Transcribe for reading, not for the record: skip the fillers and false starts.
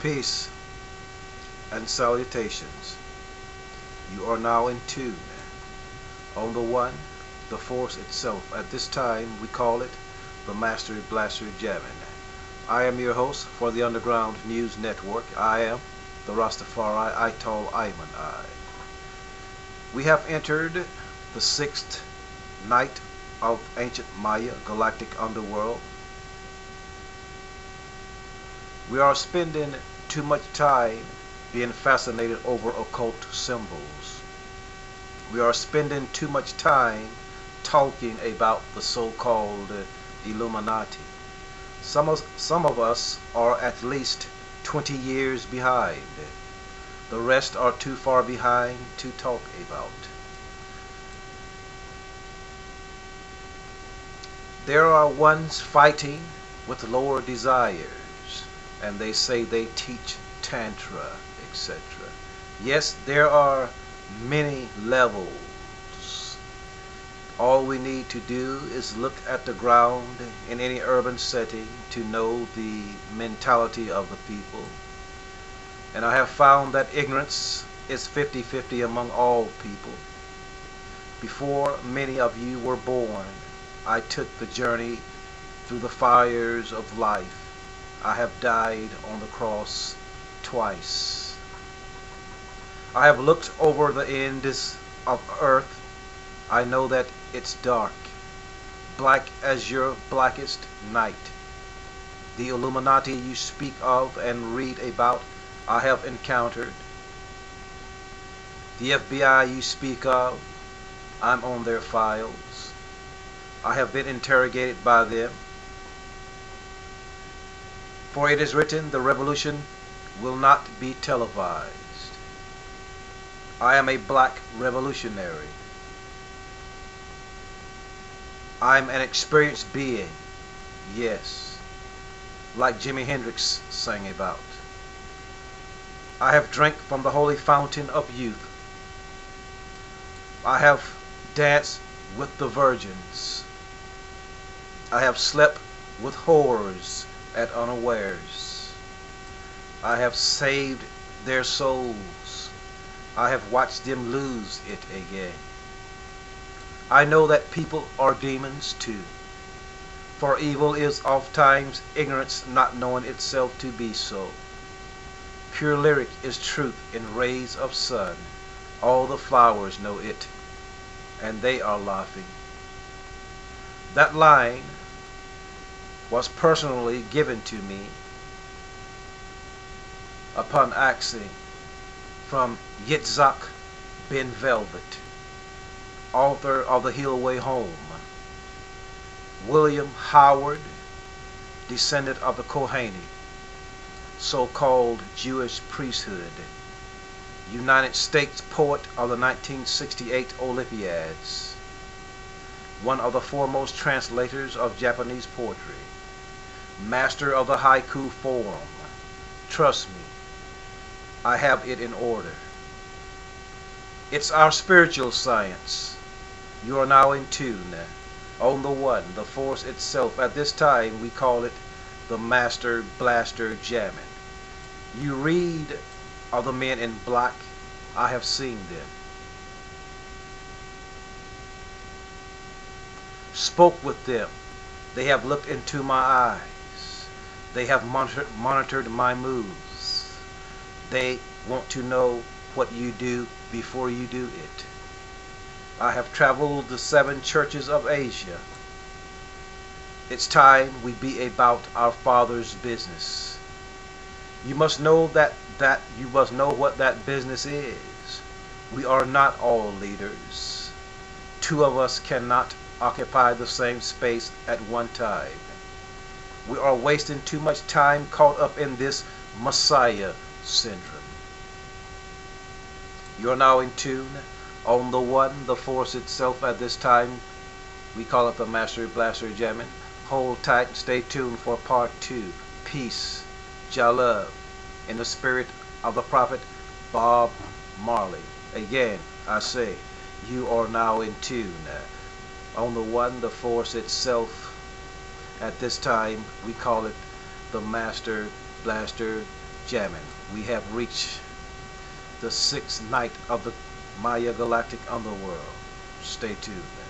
Peace and salutations. You are now in tune on the one, the force itself. At this time, we call it the Master Blaster Jamming. I am your host for the Underground News Network. I am the Rastafari Itol Ayman I. We have entered the sixth night of ancient Maya galactic underworld. We are spending too much time being fascinated over occult symbols. We are spending too much time talking about the so-called Illuminati. Some of us are at least 20 years behind. The rest are too far behind to talk about. There are ones fighting with lower desires, and they say they teach Tantra, etc. Yes, there are many levels. All we need to do is look at the ground in any urban setting to know the mentality of the people. And I have found that ignorance is 50-50 among all people. Before many of you were born, I took the journey through the fires of life. I have died on the cross twice. I have looked over the ends of earth. I know that it's dark, black as your blackest night. The Illuminati you speak of and read about, I have encountered. The FBI you speak of, I'm on their files. I have been interrogated by them. For it is written, the revolution will not be televised. I am a black revolutionary. I'm an experienced being, yes, like Jimi Hendrix sang about. I have drank from the holy fountain of youth. I have danced with the virgins. I have slept with whores at unawares. I have saved their souls. I have watched them lose it again. I know that people are demons too. For evil is ofttimes ignorance, not knowing itself to be so. Pure lyric is truth in rays of sun. All the flowers know it, and they are laughing. That line was personally given to me upon asking from Yitzhak Ben Velvet, author of The Hillway Home, William Howard, descendant of the Kohani, so-called Jewish priesthood, United States poet of the 1968 Olympiads, one of the foremost translators of Japanese poetry, master of the haiku form. Trust me, I have it in order. It's our spiritual science. You are now in tune on the one, the force itself. At this time, we call it the Master Blaster Jamming. You read of the men in black. I have seen them. Spoke with them. They have looked into my eyes. They have monitored my moves. They want to know what you do before you do it. I have traveled the 7 churches of Asia. It's time we be about our Father's business. You must know that you must know what that business is. We are not all leaders. Two of us cannot occupy the same space at one time. We are wasting too much time caught up in this Messiah syndrome. You're now in tune on the one, the force itself at this time. We call it the Master Blaster Jamming. Hold tight and stay tuned for part two. Peace, Jah love, in the spirit of the prophet Bob Marley. Again, I say, you are now in tune on the one, the force itself. At this time, we call it the Master Blaster Jamming. We have reached the sixth night of the Maya galactic underworld. Stay tuned.